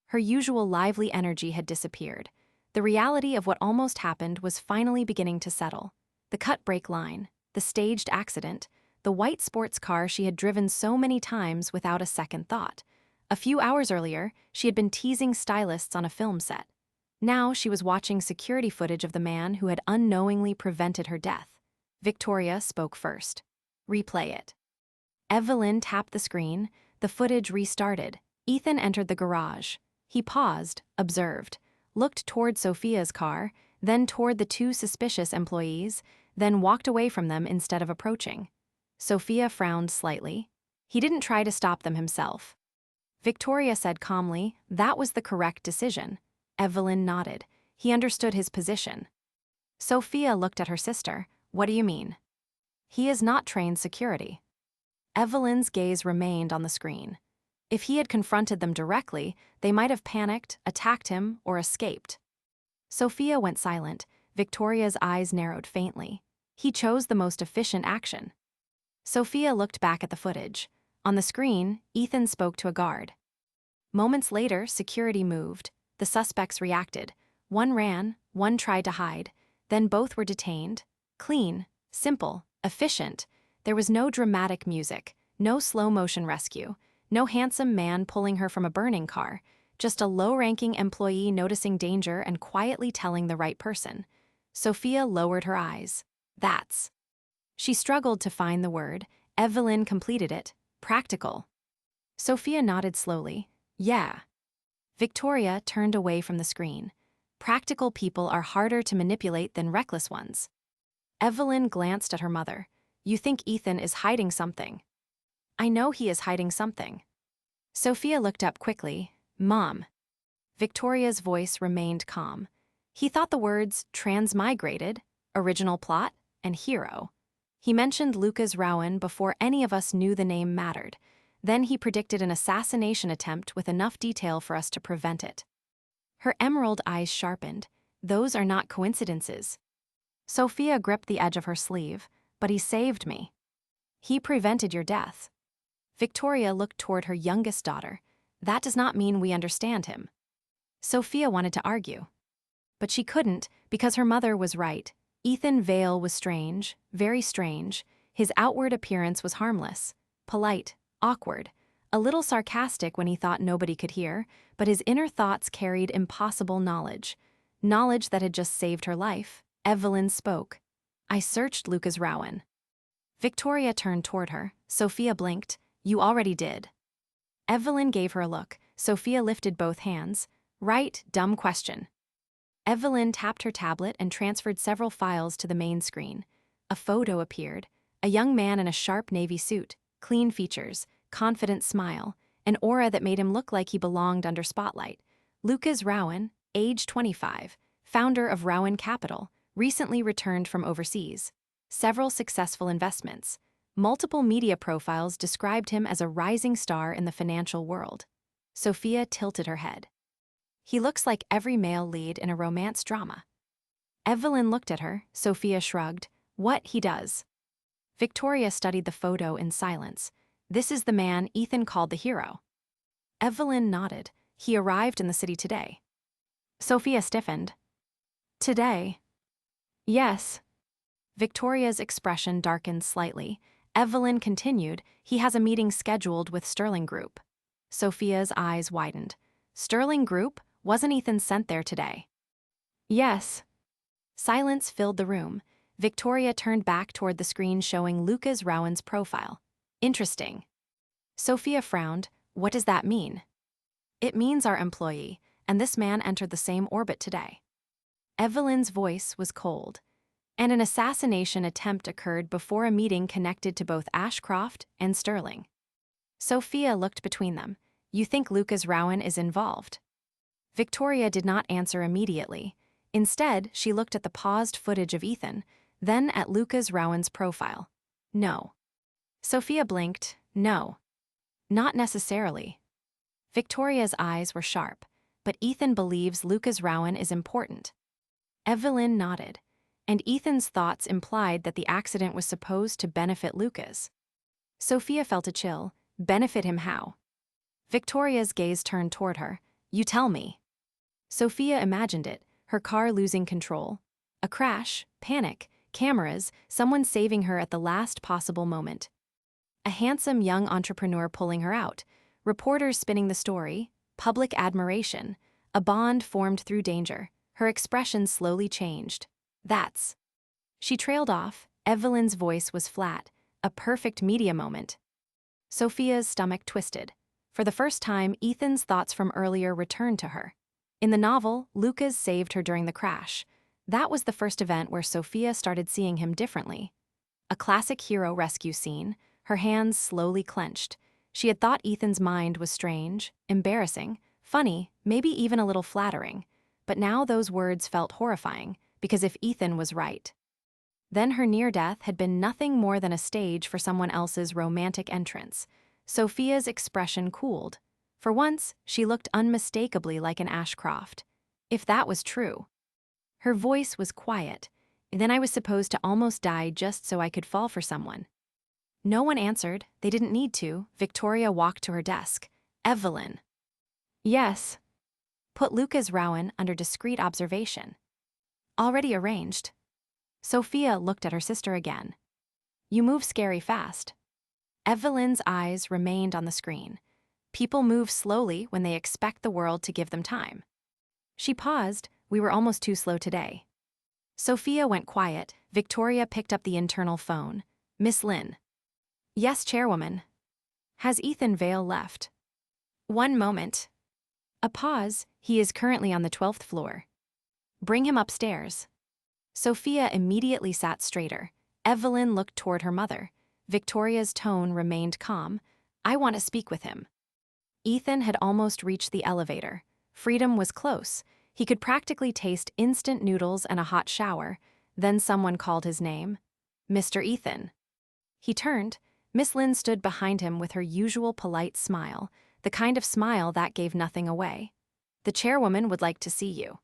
Her usual lively energy had disappeared. The reality of what almost happened was finally beginning to settle. The cut break line, the staged accident, the white sports car she had driven so many times without a second thought. A few hours earlier, she had been teasing stylists on a film set. Now she was watching security footage of the man who had unknowingly prevented her death. Victoria spoke first. Replay it. Evelyn tapped the screen. The footage restarted. Ethan entered the garage. He paused, observed, looked toward Sophia's car, then toward the two suspicious employees, then walked away from them instead of approaching. Sophia frowned slightly. He didn't try to stop them himself. Victoria said calmly, that was the correct decision. Evelyn nodded. He understood his position. Sophia looked at her sister. What do you mean? He is not trained security. Evelyn's gaze remained on the screen. If he had confronted them directly, they might have panicked, attacked him, or escaped. Sophia went silent. Victoria's eyes narrowed faintly. He chose the most efficient action. Sophia looked back at the footage. On the screen, Ethan spoke to a guard. Moments later, security moved. The suspects reacted. One ran, one tried to hide. Then both were detained. Clean, simple, efficient. There was no dramatic music, no slow-motion rescue, no handsome man pulling her from a burning car, just a low-ranking employee noticing danger and quietly telling the right person. Sophia lowered her eyes. That's. She struggled to find the word. Evelyn completed it. Practical. Sophia nodded slowly. Yeah. Victoria turned away from the screen. Practical people are harder to manipulate than reckless ones. Evelyn glanced at her mother. You think Ethan is hiding something. I know he is hiding something. Sophia looked up quickly. Mom. Victoria's voice remained calm. He thought the words transmigrated, original plot, and hero. He mentioned Lucas Rowan before any of us knew the name mattered. Then he predicted an assassination attempt with enough detail for us to prevent it. Her emerald eyes sharpened. Those are not coincidences. Sophia gripped the edge of her sleeve. But he saved me. He prevented your death. Victoria looked toward her youngest daughter. That does not mean we understand him. Sophia wanted to argue. But she couldn't because her mother was right. Ethan Vale was strange, very strange. His outward appearance was harmless, polite, awkward, a little sarcastic when he thought nobody could hear, but his inner thoughts carried impossible knowledge. Knowledge that had just saved her life. Evelyn spoke. I searched Lucas Rowan. Victoria turned toward her. Sophia blinked. You already did. Evelyn gave her a look. Sophia lifted both hands. Right, dumb question. Evelyn tapped her tablet and transferred several files to the main screen. A photo appeared. A young man in a sharp navy suit, clean features, confident smile, an aura that made him look like he belonged under spotlight. Lucas Rowan, age 25, founder of Rowan Capital, recently returned from overseas. Several successful investments. Multiple media profiles described him as a rising star in the financial world. Sophia tilted her head. He looks like every male lead in a romance drama. Evelyn looked at her, Sophia shrugged. What, he does? Victoria studied the photo in silence. This is the man Ethan called the hero. Evelyn nodded. He arrived in the city today. Sophia stiffened. Today? Yes. Victoria's expression darkened slightly. Evelyn continued, he has a meeting scheduled with Sterling Group. Sophia's eyes widened. Sterling Group? Wasn't Ethan sent there today? Yes. Silence filled the room. Victoria turned back toward the screen showing Lucas Rowan's profile. Interesting. Sophia frowned. What does that mean? It means our employee, and this man entered the same orbit today. Evelyn's voice was cold. And an assassination attempt occurred before a meeting connected to both Ashcroft and Sterling. Sophia looked between them. You think Lucas Rowan is involved? Victoria did not answer immediately. Instead, she looked at the paused footage of Ethan, then at Lucas Rowan's profile. No. Sophia blinked. No. Not necessarily. Victoria's eyes were sharp, but Ethan believes Lucas Rowan is important. Evelyn nodded, and Ethan's thoughts implied that the accident was supposed to benefit Lucas. Sophia felt a chill. Benefit him how? Victoria's gaze turned toward her. You tell me. Sophia imagined it, her car losing control. A crash, panic, cameras, someone saving her at the last possible moment. A handsome young entrepreneur pulling her out, reporters spinning the story, public admiration, a bond formed through danger. Her expression slowly changed. That's. She trailed off. Evelyn's voice was flat, a perfect media moment. Sophia's stomach twisted. For the first time, Ethan's thoughts from earlier returned to her. In the novel, Lucas saved her during the crash. That was the first event where Sophia started seeing him differently. A classic hero rescue scene, her hands slowly clenched. She had thought Ethan's mind was strange, embarrassing, funny, maybe even a little flattering. But now those words felt horrifying, because if Ethan was right, then her near-death had been nothing more than a stage for someone else's romantic entrance. Sophia's expression cooled. For once, she looked unmistakably like an Ashcroft. If that was true. Her voice was quiet. Then I was supposed to almost die just so I could fall for someone. No one answered. They didn't need to. Victoria walked to her desk. Evelyn. Yes. Put Lucas Rowan under discreet observation. Already arranged. Sophia looked at her sister again. You move scary fast. Evelyn's eyes remained on the screen. People move slowly when they expect the world to give them time. She paused. We were almost too slow today. Sophia went quiet. Victoria picked up the internal phone. Miss Lynn. Yes, Chairwoman. Has Ethan Vale left? One moment. A pause. He is currently on the 12th floor. Bring him upstairs. Sophia immediately sat straighter. Evelyn looked toward her mother. Victoria's tone remained calm. I want to speak with him. Ethan had almost reached the elevator. Freedom was close. He could practically taste instant noodles and a hot shower. Then someone called his name. Mr. Ethan. He turned. Miss Lynn stood behind him with her usual polite smile, the kind of smile that gave nothing away. The chairwoman would like to see you.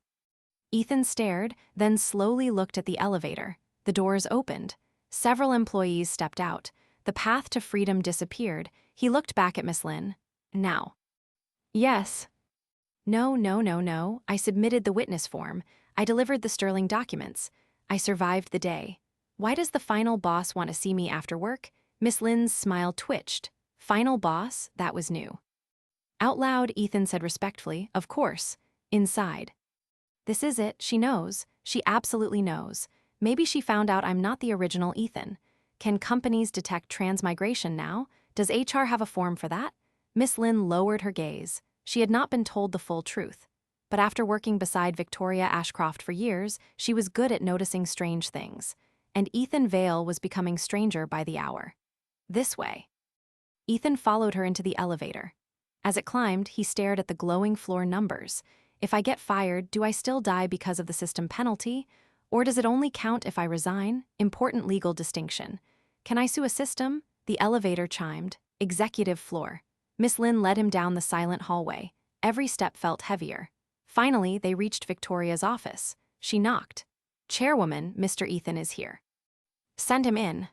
Ethan stared, then slowly looked at the elevator. The doors opened. Several employees stepped out. The path to freedom disappeared. He looked back at Miss Lynn. Now. Yes. No. I submitted the witness form. I delivered the Sterling documents. I survived the day. Why does the final boss want to see me after work? Miss Lynn's smile twitched. Final boss? That was new. Out loud, Ethan said respectfully, of course. Inside. This is it. She knows. She absolutely knows. Maybe she found out I'm not the original Ethan. Can companies detect transmigration now? Does HR have a form for that? Miss Lynn lowered her gaze. She had not been told the full truth. But after working beside Victoria Ashcroft for years, she was good at noticing strange things. And Ethan Vale was becoming stranger by the hour. This way. Ethan followed her into the elevator. As it climbed, he stared at the glowing floor numbers. If I get fired, do I still die because of the system penalty? Or does it only count if I resign? Important legal distinction. Can I sue a system? The elevator chimed. Executive floor. Miss Lin led him down the silent hallway. Every step felt heavier. Finally, they reached Victoria's office. She knocked. "Chairwoman, Mr. Ethan is here." "Send him in."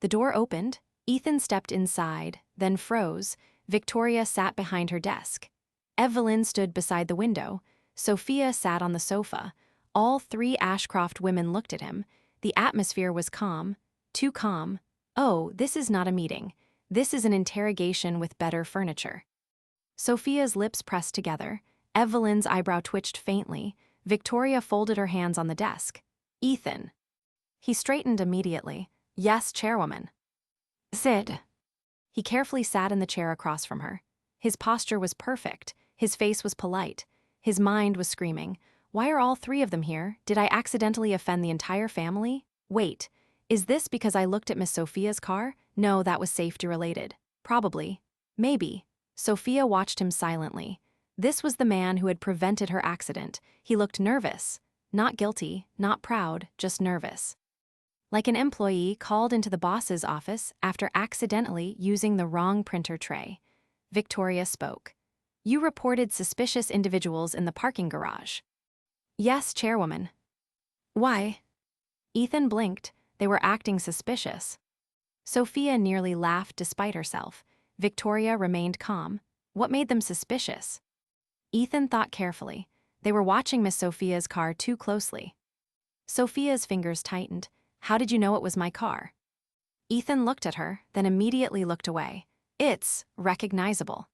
The door opened. Ethan stepped inside, then froze. Victoria sat behind her desk. Evelyn stood beside the window. Sophia sat on the sofa. All three Ashcroft women looked at him. The atmosphere was calm. Too calm. Oh, this is not a meeting. This is an interrogation with better furniture. Sophia's lips pressed together. Evelyn's eyebrow twitched faintly. Victoria folded her hands on the desk. "Ethan." He straightened immediately. "Yes, Chairwoman." "Sid." He carefully sat in the chair across from her. His posture was perfect. His face was polite. His mind was screaming, "Why are all three of them here? Did I accidentally offend the entire family? Wait, is this because I looked at Miss Sophia's car? No, that was safety-related. Probably. Maybe." Sophia watched him silently. This was the man who had prevented her accident. He looked nervous. Not guilty, not proud, just nervous. Like an employee called into the boss's office after accidentally using the wrong printer tray. Victoria spoke. "You reported suspicious individuals in the parking garage." "Yes, Chairwoman." "Why?" Ethan blinked. They were acting suspicious. Sophia nearly laughed despite herself. Victoria remained calm. What made them suspicious? Ethan thought carefully. They were watching Miss Sophia's car too closely. Sophia's fingers tightened. "How did you know it was my car?" Ethan looked at her, then immediately looked away. "It's recognizable.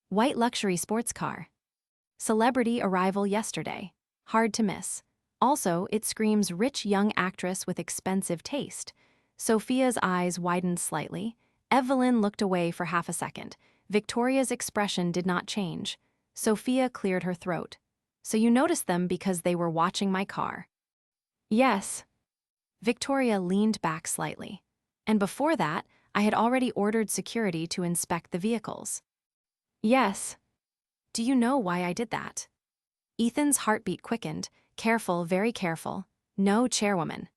White luxury sports car. Celebrity arrival yesterday. Hard to miss. Also, it screams rich young actress with expensive taste." Sophia's eyes widened slightly. Evelyn looked away for half a second. Victoria's expression did not change. Sophia cleared her throat. "So you noticed them because they were watching my car?" "Yes." Victoria leaned back slightly. "And before that, I had already ordered security to inspect the vehicles." "Yes." "Do you know why I did that?" Ethan's heartbeat quickened. Careful, very careful. "No, Chairwoman."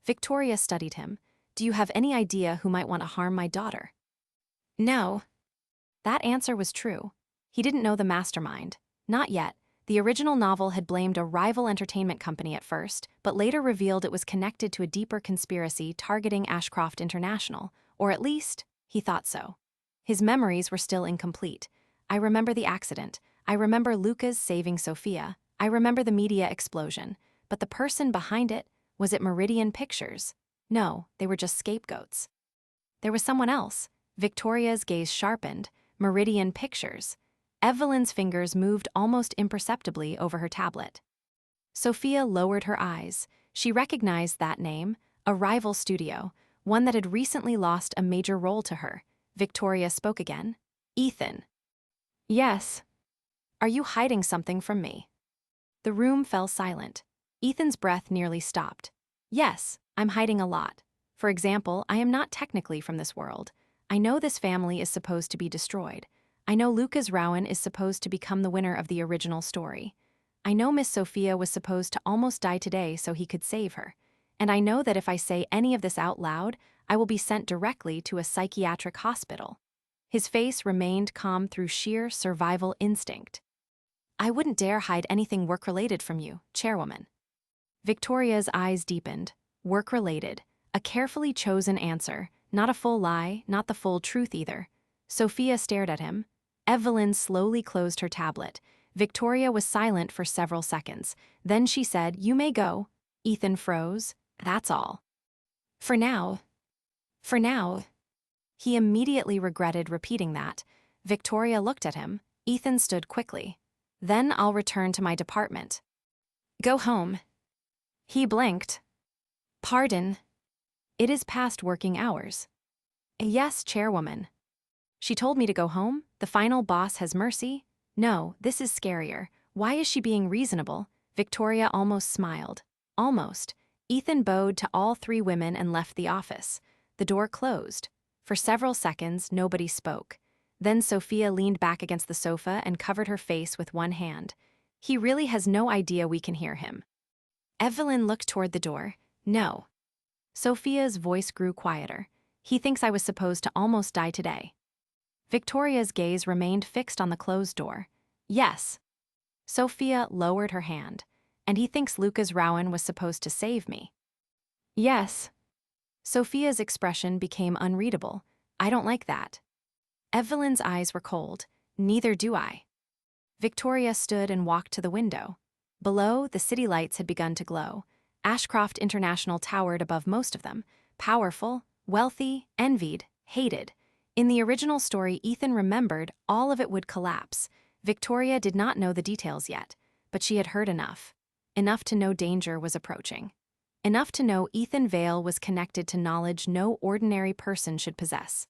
Victoria studied him. "Do you have any idea who might want to harm my daughter?" "No." That answer was true. He didn't know the mastermind. Not yet. The original novel had blamed a rival entertainment company at first, but later revealed it was connected to a deeper conspiracy targeting Ashcroft International, or at least, he thought so. His memories were still incomplete. "I remember the accident. I remember Lucas saving Sophia. I remember the media explosion. But the person behind it, was it Meridian Pictures? No, they were just scapegoats. There was someone else." Victoria's gaze sharpened. Meridian Pictures. Evelyn's fingers moved almost imperceptibly over her tablet. Sophia lowered her eyes. She recognized that name, a rival studio, one that had recently lost a major role to her. Victoria spoke again. "Ethan." "Yes." "Are you hiding something from me?" The room fell silent. Ethan's breath nearly stopped. "Yes, I'm hiding a lot. For example, I am not technically from this world. I know this family is supposed to be destroyed. I know Lucas Rowan is supposed to become the winner of the original story. I know Miss Sophia was supposed to almost die today so he could save her. And I know that if I say any of this out loud, I will be sent directly to a psychiatric hospital." His face remained calm through sheer survival instinct. "I wouldn't dare hide anything work-related from you, Chairwoman." Victoria's eyes deepened. Work-related. A carefully chosen answer, not a full lie, not the full truth either. Sophia stared at him. Evelyn slowly closed her tablet. Victoria was silent for several seconds. Then she said, "You may go." Ethan froze. "That's all." "For now." "For now." He immediately regretted repeating that. Victoria looked at him. Ethan stood quickly. "Then I'll return to my department." "Go home." He blinked. "Pardon." "It is past working hours." "Yes, Chairwoman." "She told me to go home? The final boss has mercy?" "No, this is scarier. Why is she being reasonable?" Victoria almost smiled. Almost. Ethan bowed to all three women and left the office. The door closed. For several seconds, nobody spoke. Then Sophia leaned back against the sofa and covered her face with one hand. "He really has no idea we can hear him." Evelyn looked toward the door. "No." Sophia's voice grew quieter. "He thinks I was supposed to almost die today." Victoria's gaze remained fixed on the closed door. Yes. Sophia lowered her hand. And he thinks Lucas Rowan was supposed to save me. Yes. Sophia's expression became unreadable. I don't like that. Evelyn's eyes were cold. Neither do I. Victoria stood and walked to the window. Below, the city lights had begun to glow. Ashcroft International towered above most of them. Powerful, wealthy, envied, hated. In the original story, Ethan remembered all of it would collapse. Victoria did not know the details yet, but she had heard enough. Enough to know danger was approaching. Enough to know Ethan Vale was connected to knowledge no ordinary person should possess.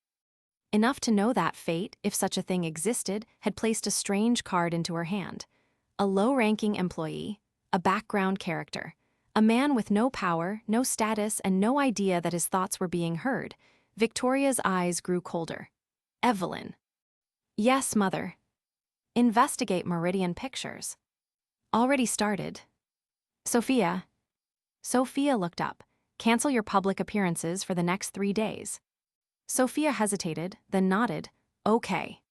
Enough to know that fate, if such a thing existed, had placed a strange card into her hand. A low-ranking employee, a background character, a man with no power, no status, and no idea that his thoughts were being heard. Victoria's eyes grew colder. Evelyn. Yes, Mother. Investigate Meridian Pictures. Already started. Sophia. Sophia looked up. Cancel your public appearances for the next 3 days. Sophia hesitated, then nodded. Okay.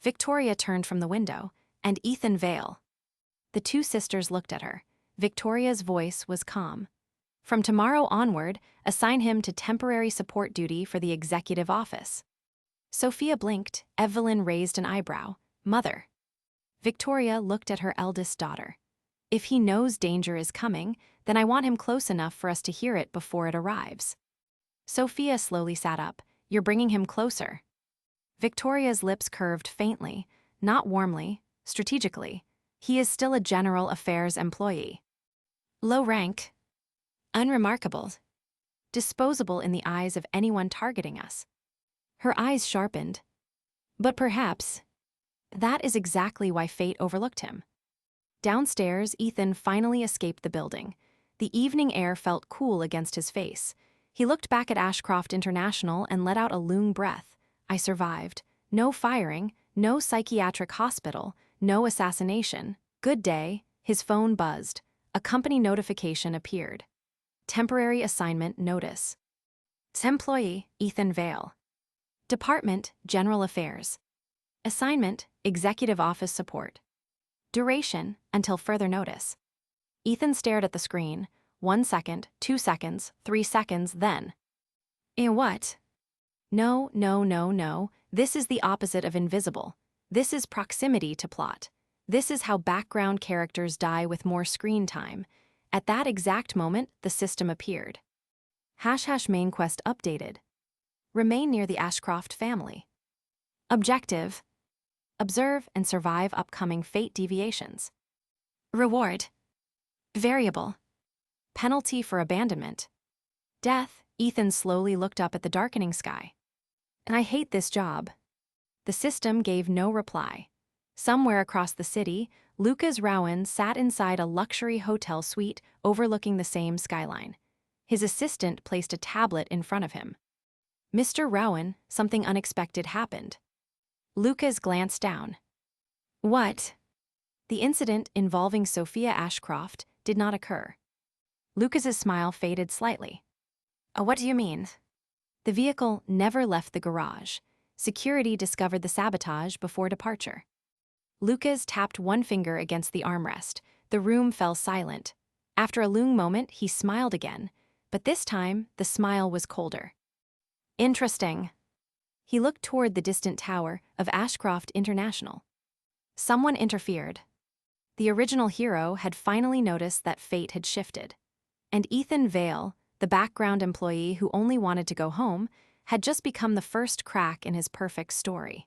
Victoria turned from the window, and Ethan Vale. The two sisters looked at her. Victoria's voice was calm. From tomorrow onward, assign him to temporary support duty for the executive office. Sophia blinked. Evelyn raised an eyebrow. Mother. Victoria looked at her eldest daughter. If he knows danger is coming, then I want him close enough for us to hear it before it arrives. Sophia slowly sat up. You're bringing him closer. Victoria's lips curved faintly, not warmly, strategically. He is still a general affairs employee. Low rank. Unremarkable. Disposable in the eyes of anyone targeting us. Her eyes sharpened. But perhaps that is exactly why fate overlooked him. Downstairs, Ethan finally escaped the building. The evening air felt cool against his face. He looked back at Ashcroft International and let out a long breath. I survived. No firing, no psychiatric hospital, no assassination. Good day. His phone buzzed. A company notification appeared. Temporary assignment notice. Employee, Ethan Vale. Department, General Affairs. Assignment, Executive Office Support. Duration, until further notice. Ethan stared at the screen. 1 second, 2 seconds, 3 seconds, then. What? No, no, no, no. This is the opposite of invisible. This is proximity to plot. This is how background characters die with more screen time. At that exact moment, the system appeared. # main quest updated. Remain near the Ashcroft family. Objective. Observe and survive upcoming fate deviations. Reward. Variable. Penalty for abandonment. Death. Ethan slowly looked up at the darkening sky. I hate this job. The system gave no reply. Somewhere across the city, Lucas Rowan sat inside a luxury hotel suite overlooking the same skyline. His assistant placed a tablet in front of him. Mr. Rowan, something unexpected happened. Lucas glanced down. What? The incident involving Sophia Ashcroft did not occur. Lucas's smile faded slightly. What do you mean? The vehicle never left the garage. Security discovered the sabotage before departure. Lucas tapped one finger against the armrest. The room fell silent. After a long moment, he smiled again, but this time the smile was colder. Interesting. He looked toward the distant tower of Ashcroft International. Someone interfered. The original hero had finally noticed that fate had shifted. And Ethan Vale, the background employee who only wanted to go home, had just become the first crack in his perfect story.